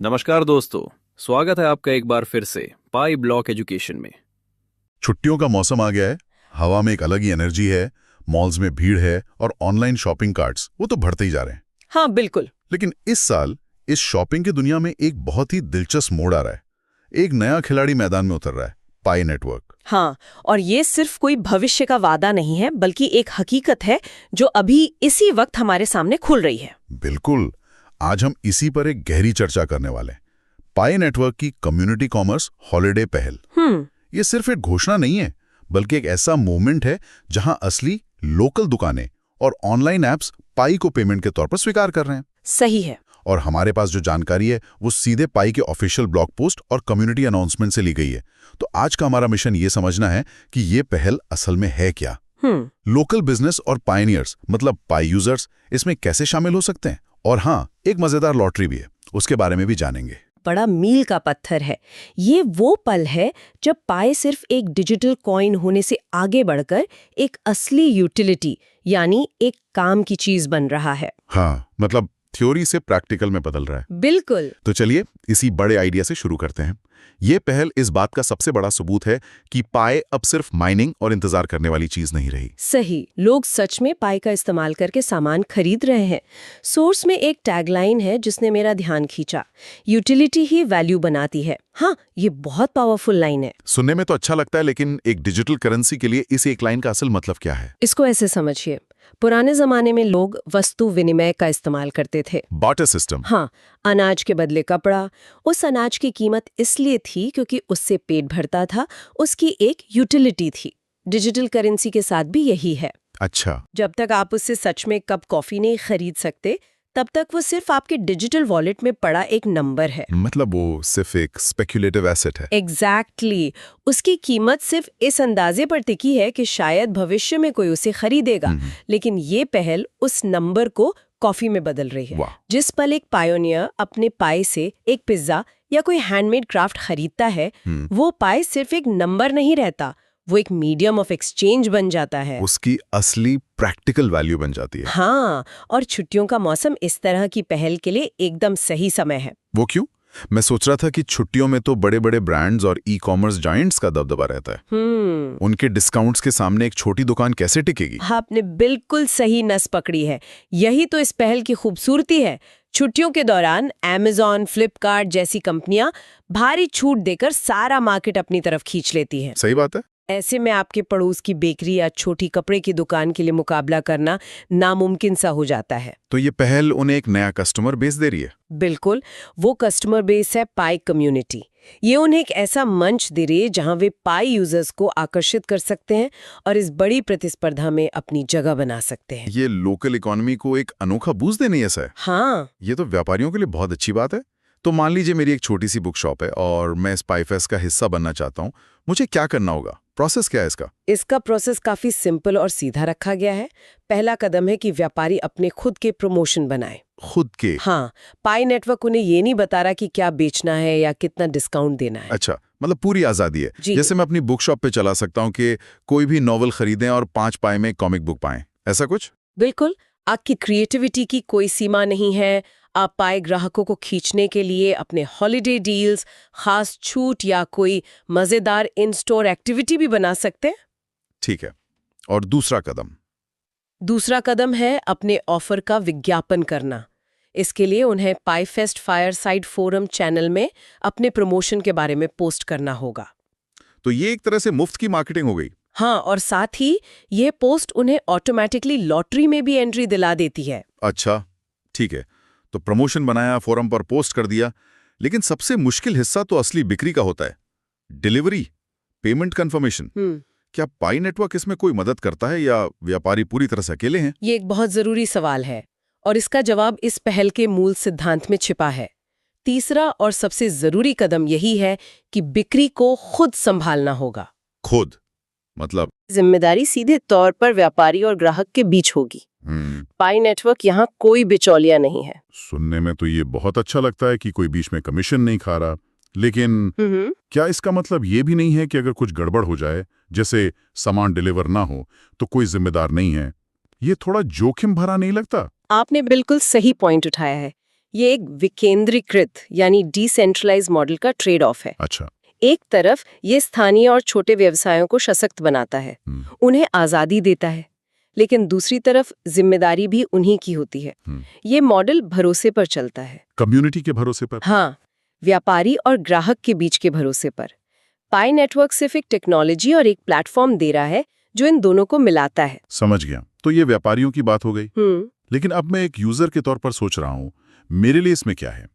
नमस्कार दोस्तों, स्वागत है आपका एक बार फिर से पाई ब्लॉक एजुकेशन में। छुट्टियों का मौसम आ गया है। हवा में एक अलग ही एनर्जी है। मॉल्स में भीड़ है और ऑनलाइन शॉपिंग कार्ट्स वो तो बढ़ते ही जा रहे हैं। हाँ बिल्कुल। लेकिन इस साल इस शॉपिंग की दुनिया में एक बहुत ही दिलचस्प मोड़ आ रहा है। एक नया खिलाड़ी मैदान में उतर रहा है, पाई नेटवर्क। हाँ, और ये सिर्फ कोई भविष्य का वादा नहीं है, बल्कि एक हकीकत है जो अभी इसी वक्त हमारे सामने खुल रही है। बिल्कुल, आज हम इसी पर एक गहरी चर्चा करने वाले हैं। पाई नेटवर्क की कम्युनिटी कॉमर्स हॉलिडे पहल। ये सिर्फ एक घोषणा नहीं है, बल्कि एक ऐसा मूवमेंट है जहां असली लोकल दुकानें और ऑनलाइन ऐप्स पाई को पेमेंट के तौर पर स्वीकार कर रहे हैं। सही है। और हमारे पास जो जानकारी है वो सीधे पाई के ऑफिशियल ब्लॉग पोस्ट और कम्युनिटी अनाउंसमेंट से ली गई है। तो आज का हमारा मिशन ये समझना है कि ये पहल असल में है क्या। लोकल बिजनेस और पायनियर्स मतलब पाई यूजर्स इसमें कैसे शामिल हो सकते हैं। और हाँ, एक मजेदार लॉटरी भी है, उसके बारे में भी जानेंगे। बड़ा मील का पत्थर है। ये वो पल है जब पाई सिर्फ एक डिजिटल कॉइन होने से आगे बढ़कर एक असली यूटिलिटी यानी एक काम की चीज बन रहा है। हाँ, मतलब थ्योरी से प्रैक्टिकल में बदल रहा है। बिल्कुल। तो चलिए इसी बड़े आइडिया से शुरू करते हैं। ये पहल इस बात का सबसे बड़ा सबूत है कि पाई अब सिर्फ माइनिंग और इंतजार करने वाली चीज नहीं रही। सही, लोग सच में पाई का इस्तेमाल करके सामान खरीद रहे हैं। सोर्स में एक टैगलाइन है जिसने मेरा ध्यान खींचा, यूटिलिटी ही वैल्यू बनाती है। हाँ, ये बहुत पावरफुल लाइन है। सुनने में तो अच्छा लगता है, लेकिन एक डिजिटल करेंसी के लिए इस एक लाइन का असल मतलब क्या है? इसको ऐसे समझिए, पुराने जमाने में लोग वस्तु विनिमय का इस्तेमाल करते थे। Barter system. हाँ, अनाज के बदले कपड़ा। उस अनाज की कीमत इसलिए थी क्योंकि उससे पेट भरता था, उसकी एक यूटिलिटी थी। डिजिटल करेंसी के साथ भी यही है। अच्छा। जब तक आप उससे सच में कप कॉफी नहीं खरीद सकते, तब तक वो सिर्फ आपके डिजिटल वॉलेट में पड़ा एक नंबर है। मतलब वो सिर्फ एक स्पेक्युलेटिव एसेट है। एग्जैक्टली। उसकी कीमत सिर्फ इस अंदाजे पर टिकी है कि शायद भविष्य में कोई उसे खरीदेगा। लेकिन ये पहल उस नंबर को कॉफी में बदल रही है। जिस पल एक पायोनियर अपने पाई से एक पिज्जा या कोई हैंडमेड क्राफ्ट खरीदता है, वो पाई सिर्फ एक नंबर नहीं रहता, वो एक मीडियम ऑफ एक्सचेंज बन जाता है। उसकी असली प्रैक्टिकल वैल्यू बन जाती है। हाँ, और छुट्टियों का मौसम इस तरह की पहल के लिए एकदम सही समय है। वो क्यों? मैं सोच रहा था कि छुट्टियों में तो बड़े बड़े ब्रांड्स और ई कॉमर्स जायंट्स का दबदबा रहता है। उनके डिस्काउंट्स के सामने एक छोटी दुकान कैसे टिकेगी? आपने बिल्कुल सही नस पकड़ी है। यही तो इस पहल की खूबसूरती है। छुट्टियों के दौरान Amazon, फ्लिपकार्ट जैसी कंपनियां भारी छूट देकर सारा मार्केट अपनी तरफ खींच लेती हैं। सही बात है। ऐसे में आपके पड़ोस की बेकरी या छोटी कपड़े की दुकान के लिए मुकाबला करना नामुमकिन सा हो जाता है। तो ये पहल उन्हें एक नया कस्टमर बेस दे रही है। बिल्कुल, वो कस्टमर बेस है पाई कम्युनिटी। ये उन्हें एक ऐसा मंच दे रही है जहां वे पाई यूजर्स को आकर्षित कर सकते हैं और इस बड़ी प्रतिस्पर्धा में अपनी जगह बना सकते हैं। ये लोकल इकोनॉमी को एक अनोखा बूस्ट देने जैसा है। हाँ, ये तो व्यापारियों के लिए बहुत अच्छी बात है। तो मान लीजिए मेरी एक छोटी सी बुक शॉप है और मैं इस पाई फेस्ट का हिस्सा बनना चाहता हूँ। मुझे क्या करना होगा? प्रोसेस क्या है इसका? इसका प्रोसेस काफी सिंपल और सीधा रखा गया है। पहला कदम है कि व्यापारी अपने खुद के प्रमोशन बनाए। खुद के? हाँ, पाई नेटवर्क उन्हें ये नहीं बता रहा कि क्या बेचना है या कितना डिस्काउंट देना है। अच्छा, मतलब पूरी आजादी है। जी। जैसे मैं अपनी बुक शॉप पे चला सकता हूँ कि कोई भी नॉवल खरीदें और 5 पाई में कॉमिक बुक पाएं, ऐसा कुछ? बिल्कुल, आपकी क्रिएटिविटी की कोई सीमा नहीं है। आप पाए ग्राहकों को खींचने के लिए अपने हॉलिडे डील्स, खास छूट या कोई मजेदार इन स्टोर एक्टिविटी भी बना सकते हैं। ठीक है। और दूसरा कदम? दूसरा कदम है अपने ऑफर का विज्ञापन करना। इसके लिए उन्हें पाई फेस्ट फायरसाइड फोरम चैनल में अपने प्रमोशन के बारे में पोस्ट करना होगा। तो ये एक तरह से मुफ्त की मार्केटिंग हो गई। हाँ, और साथ ही ये पोस्ट उन्हें ऑटोमेटिकली लॉटरी में भी एंट्री दिला देती है। अच्छा, ठीक है। तो प्रमोशन बनाया, फोरम पर पोस्ट कर दिया, लेकिन सबसे मुश्किल हिस्सा तो असली बिक्री का होता है। Delivery, payment confirmation. क्या पाई नेटवर्क इसमें कोई मदद करता है या व्यापारी पूरी तरह से अकेले हैं? ये एक बहुत जरूरी सवाल है और इसका जवाब इस पहल के मूल सिद्धांत में छिपा है। तीसरा और सबसे जरूरी कदम यही है कि बिक्री को खुद संभालना होगा। खुद? मतलब? जिम्मेदारी सीधे तौर पर व्यापारी और ग्राहक के बीच होगी। पाई नेटवर्क यहाँ कोई बिचौलिया नहीं है। सुनने में तो ये बहुत अच्छा लगता है कि कोई बीच में कमीशन नहीं खा रहा, लेकिन क्या इसका मतलब ये भी नहीं है कि अगर कुछ गड़बड़ हो जाए, जैसे सामान डिलीवर ना हो, तो कोई जिम्मेदार नहीं है? ये थोड़ा जोखिम भरा नहीं लगता? आपने बिल्कुल सही पॉइंट उठाया है। ये एक विकेंद्रीकृत यानी डिसेंट्रलाइज मॉडल का ट्रेड ऑफ है। अच्छा। एक तरफ ये स्थानीय और छोटे व्यवसायों को सशक्त बनाता है, उन्हें आजादी देता है, लेकिन दूसरी तरफ जिम्मेदारी भी उन्हीं की होती है। ये मॉडल भरोसे पर चलता है। कम्युनिटी के भरोसे पर? हाँ, व्यापारी और ग्राहक के बीच के भरोसे पर। पाई नेटवर्क सिर्फ एक टेक्नोलॉजी और एक प्लेटफॉर्म दे रहा है जो इन दोनों को मिलाता है। समझ गया। तो ये व्यापारियों की बात हो गई। लेकिन अब मैं एक यूजर के तौर पर सोच रहा हूँ, मेरे लिए इसमें क्या है?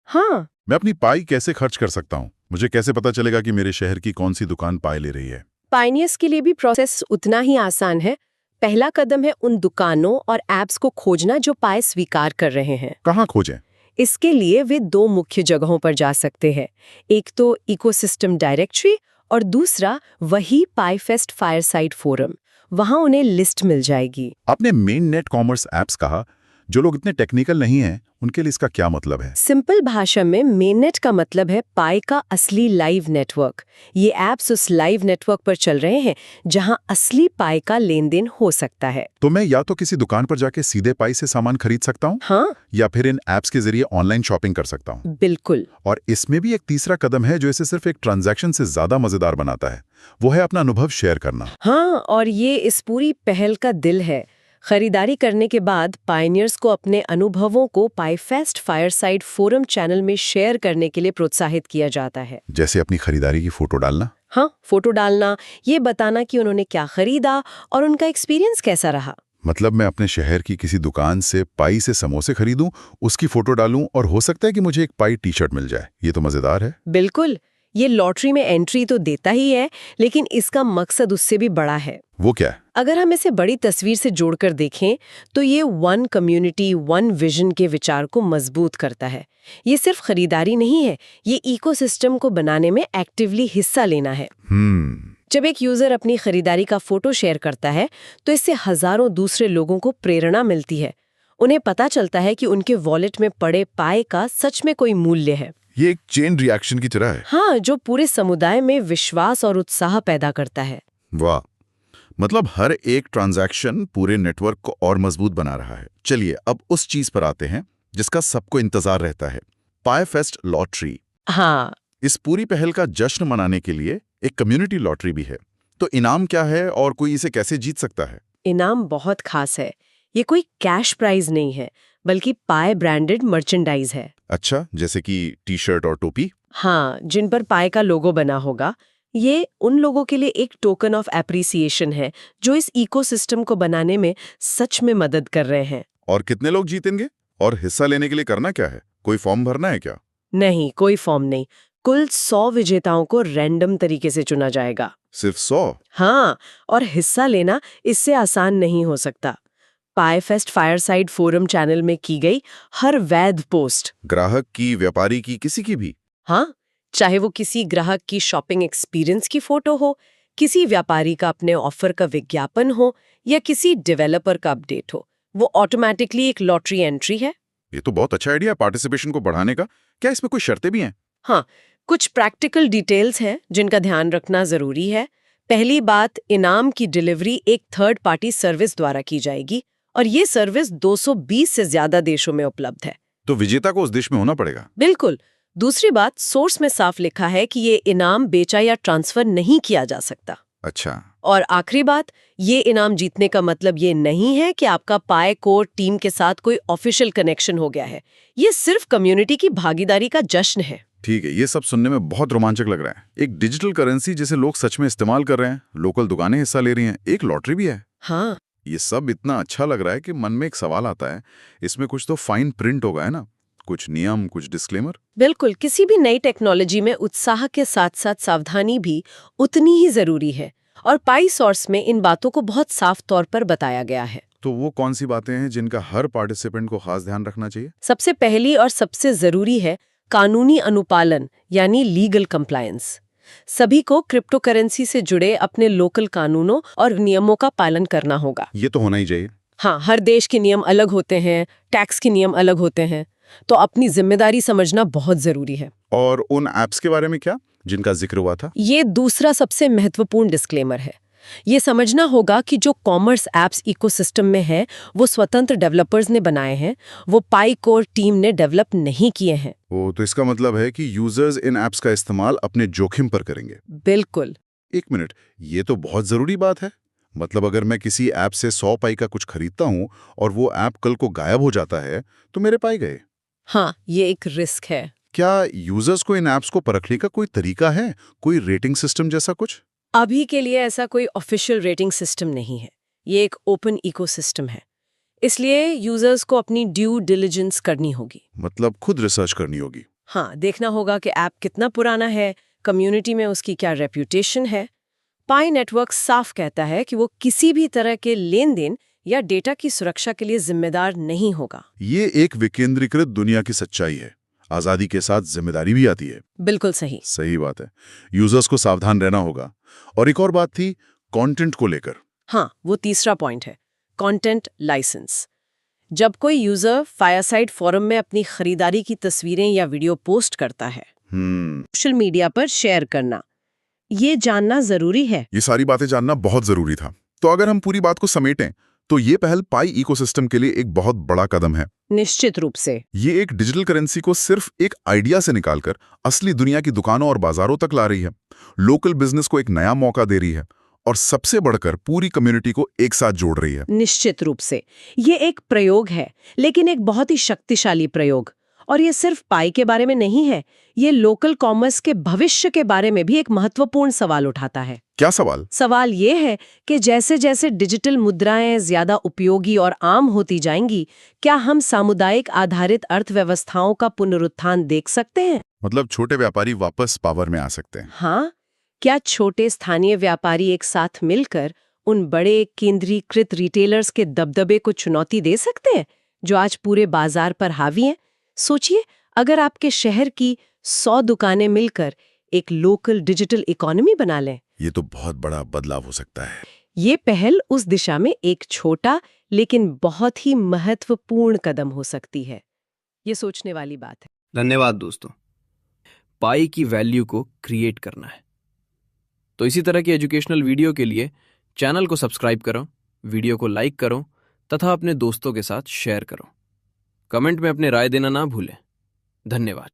हाँ, मैं अपनी पाई कैसे खर्च कर सकता हूँ? मुझे कैसे पता चलेगा कि मेरे शहर की कौन सी दुकान पाई ले रही है? पायनियर्स के लिए भी प्रोसेस उतना ही आसान है। पहला कदम है उन दुकानों और ऐप्स को खोजना जो पाई स्वीकार कर रहे हैं। कहाँ खोजें? इसके लिए वे 2 मुख्य जगहों पर जा सकते हैं। एक तो इकोसिस्टम डायरेक्टरी और दूसरा वही पाईफेस्ट फायरसाइड फोरम। वहां उन्हें लिस्ट मिल जाएगी। आपने मेन नेट कॉमर्स ऐप्स कहा, जो लोग इतने टेक्निकल नहीं हैं उनके लिए इसका क्या मतलब है? सिंपल भाषा में मेननेट का मतलब है पाई का असली लाइव नेटवर्क। ये ऐप्स उस लाइव नेटवर्क पर चल रहे हैं जहां असली पाई का लेन देन हो सकता है। तो मैं या तो किसी दुकान पर जाके सीधे पाई से सामान खरीद सकता हूँ, हाँ, या फिर इन ऐप्स के जरिए ऑनलाइन शॉपिंग कर सकता हूँ। बिल्कुल। और इसमें भी एक तीसरा कदम है जो इसे सिर्फ एक ट्रांजैक्शन से ज्यादा मजेदार बनाता है, वो है अपना अनुभव शेयर करना। हाँ, और ये इस पूरी पहल का दिल है। खरीदारी करने के बाद पायनियर्स को अपने अनुभवों को पाईफेस्ट फायरसाइड फोरम चैनल में शेयर करने के लिए प्रोत्साहित किया जाता है। जैसे अपनी खरीदारी की फोटो डालना? हाँ, फोटो डालना, ये बताना कि उन्होंने क्या खरीदा और उनका एक्सपीरियंस कैसा रहा। मतलब मैं अपने शहर की किसी दुकान से पाई से समोसे खरीदूं, उसकी फोटो डालूं और हो सकता है कि मुझे एक पाई टी-शर्ट मिल जाए। ये तो मजेदार है। बिल्कुल। ये लॉटरी में एंट्री तो देता ही है, लेकिन इसका मकसद उससे भी बड़ा है। वो क्या है? अगर हम इसे बड़ी तस्वीर से जोड़कर देखें तो ये वन कम्युनिटी वन विजन के विचार को मजबूत करता है। ये सिर्फ खरीदारी नहीं है, ये इकोसिस्टम को बनाने में एक्टिवली हिस्सा लेना है। जब एक यूजर अपनी खरीदारी का फोटो शेयर करता है तो इससे हजारों दूसरे लोगों को प्रेरणा मिलती है। उन्हें पता चलता है कि उनके वॉलेट में पड़े पाई का सच में कोई मूल्य है। ये एक चेन रिएक्शन की तरह है। हाँ, जो पूरे समुदाय में विश्वास और उत्साह पैदा करता है। वाह, मतलब हर एक ट्रांजैक्शन पूरे नेटवर्क को और मजबूत बना रहा है। चलिए अब उस चीज पर आते हैं जिसका सबको इंतजार रहता है, पाईफेस्ट लॉटरी। हाँ, इस पूरी पहल का जश्न मनाने के लिए एक कम्युनिटी लॉटरी भी है। तो इनाम क्या है और कोई इसे कैसे जीत सकता है? इनाम बहुत खास है। ये कोई कैश प्राइज नहीं है, बल्कि पाई ब्रांडेड मर्चेंडाइज है। अच्छा, जैसे कि टी-शर्ट और टोपी? हाँ, जिन पर पाई का लोगो बना होगा। ये उन लोगों के लिए एक टोकन ऑफ एप्रिसिएशन है जो इस इकोसिस्टम को बनाने में सच में मदद कर रहे हैं। और कितने लोग जीतेंगे? और हिस्सा लेने के लिए करना क्या है? कोई फॉर्म भरना है क्या? नहीं, कोई फॉर्म नहीं। कुल 100 विजेताओं को रैंडम तरीके से चुना जाएगा। सिर्फ 100? हाँ, और हिस्सा लेना इससे आसान नहीं हो सकता। पाईफेस्ट फायरसाइड फोरम चैनल में की गई हर वैध पोस्ट, ग्राहक की, व्यापारी की, किसी की भी? हाँ, चाहे वो किसी ग्राहक की शॉपिंग एक्सपीरियंस की फोटो हो, किसी व्यापारी का अपने ऑफर का विज्ञापन हो या किसी डेवलपर का अपडेट हो, वो ऑटोमेटिकली एक लॉटरी एंट्री है। ये तो बहुत अच्छा आइडिया है पार्टिसिपेशन को बढ़ाने का। क्या इसमें कोई शर्तें भी हैं? हाँ, कुछ प्रैक्टिकल डिटेल्स हैं जिनका ध्यान रखना जरूरी है। पहली बात, इनाम की डिलीवरी एक थर्ड पार्टी सर्विस द्वारा की जाएगी और ये सर्विस 220 से ज्यादा देशों में उपलब्ध है। तो विजेता को उस देश में होना पड़ेगा? बिल्कुल। दूसरी बात, सोर्स में साफ लिखा है कि ये इनाम बेचा या ट्रांसफर नहीं किया जा सकता। अच्छा। और आखिरी बात, ये इनाम जीतने का मतलब ये नहीं है कि आपका पाई कोर टीम के साथ कोई ऑफिशियल कनेक्शन हो गया है। ये सिर्फ कम्युनिटी की भागीदारी का जश्न है। ठीक है, ये सब सुनने में बहुत रोमांचक लग रहा है। एक डिजिटल करेंसी जिसे लोग सच में इस्तेमाल कर रहे हैं, लोकल दुकानें हिस्सा ले रही हैं, एक लॉटरी भी है। हाँ, ये सब इतना अच्छा लग रहा है कि मन में एक सवाल आता है, इसमें कुछ तो फाइन प्रिंट होगा, है ना? कुछ नियम, कुछ डिस्क्लेमर? बिल्कुल। किसी भी नई टेक्नोलॉजी में उत्साह के साथ साथ सावधानी भी उतनी ही जरूरी है और पाई सोर्स में इन बातों को बहुत साफ तौर पर बताया गया है। तो वो कौन सी बातें हैं जिनका हर पार्टिसिपेंट को खास ध्यान रखना चाहिए? सबसे पहली और सबसे जरूरी है कानूनी अनुपालन यानी लीगल कंप्लायंस। सभी को क्रिप्टो करेंसी से जुड़े अपने लोकल कानूनों और नियमों का पालन करना होगा। ये तो होना ही चाहिए। हाँ, हर देश के नियम अलग होते हैं, टैक्स के नियम अलग होते हैं, तो अपनी जिम्मेदारी समझना बहुत जरूरी है। और उन ऐप्स के बारे में क्या, जिनका जिक्र हुआ था? ये दूसरा सबसे महत्वपूर्ण डिस्क्लेमर है। ये समझना होगा कि जो कॉमर्स एप्स इकोसिस्टम में है वो स्वतंत्र डेवलपर्स ने बनाए हैं, वो पाई कोर टीम ने डेवलप नहीं किए हैं। तो इसका मतलब है कि यूजर्स इन एप्स का इस्तेमाल अपने जोखिम पर करेंगे। बिल्कुल। एक मिनट, ये तो बहुत जरूरी बात है। मतलब अगर मैं किसी ऐप से 100 पाई का कुछ खरीदता हूं और वो ऐप कल को गायब हो जाता है तो मेरे पाई गए। हाँ, ये एक रिस्क है। क्या यूजर्स को इन ऐप्स को परखने का कोई तरीका है, कोई रेटिंग सिस्टम जैसा कुछ? अभी के लिए ऐसा कोई ऑफिशियल रेटिंग सिस्टम नहीं है। ये एक ओपन इकोसिस्टम है, इसलिए यूजर्स को अपनी ड्यू डिलिजेंस करनी होगी। मतलब खुद रिसर्च करनी होगी। हाँ, देखना होगा कि ऐप कितना पुराना है, कम्युनिटी में उसकी क्या रेप्यूटेशन है। पाई नेटवर्क साफ कहता है कि वो किसी भी तरह के लेन देन या डेटा की सुरक्षा के लिए जिम्मेदार नहीं होगा। ये एक विकेंद्रीकृत दुनिया की सच्चाई है। आजादी के साथ जिम्मेदारी भी आती है। बिल्कुल सही। सही बात है। यूजर्स को सावधान रहना होगा। और एक और बात थी कंटेंट को लेकर। हाँ, वो तीसरा पॉइंट है, कंटेंट लाइसेंस। जब कोई यूजर फायरसाइड फोरम में अपनी खरीदारी की तस्वीरें या वीडियो पोस्ट करता है, सोशल मीडिया पर शेयर करना, ये जानना जरूरी है। ये सारी बातें जानना बहुत जरूरी था। तो अगर हम पूरी बात को समेटें तो ये पहल पाई इकोसिस्टम के लिए एक बहुत बड़ा कदम है। निश्चित रूप से। ये एक डिजिटल करेंसी को सिर्फ एक आइडिया से निकालकर असली दुनिया की दुकानों और बाजारों तक ला रही है। लोकल बिजनेस को एक नया मौका दे रही है और सबसे बढ़कर पूरी कम्युनिटी को एक साथ जोड़ रही है। निश्चित रूप से। ये एक प्रयोग है, लेकिन एक बहुत ही शक्तिशाली प्रयोग। और ये सिर्फ पाई के बारे में नहीं है, ये लोकल कॉमर्स के भविष्य के बारे में भी एक महत्वपूर्ण सवाल उठाता है। क्या सवाल? सवाल ये है कि जैसे जैसे डिजिटल मुद्राएं ज्यादा उपयोगी और आम होती जाएंगी, क्या हम सामुदायिक आधारित अर्थव्यवस्थाओं का पुनरुत्थान देख सकते हैं? मतलब छोटे व्यापारी वापस पावर में आ सकते हैं। हाँ, क्या छोटे स्थानीय व्यापारी एक साथ मिलकर उन बड़े केंद्रीकृत रिटेलर्स के दबदबे को चुनौती दे सकते हैं जो आज पूरे बाजार पर हावी हैं? सोचिए, अगर आपके शहर की 100 दुकानें मिलकर एक लोकल डिजिटल इकोनॉमी बना लें। ये तो बहुत बड़ा बदलाव हो सकता है। ये पहल उस दिशा में एक छोटा लेकिन बहुत ही महत्वपूर्ण कदम हो सकती है। ये सोचने वाली बात है। धन्यवाद दोस्तों। पाई की वैल्यू को क्रिएट करना है तो इसी तरह की एजुकेशनल वीडियो के लिए चैनल को सब्सक्राइब करो, वीडियो को लाइक करो तथा अपने दोस्तों के साथ शेयर करो। कमेंट में अपने राय देना ना भूलें। धन्यवाद।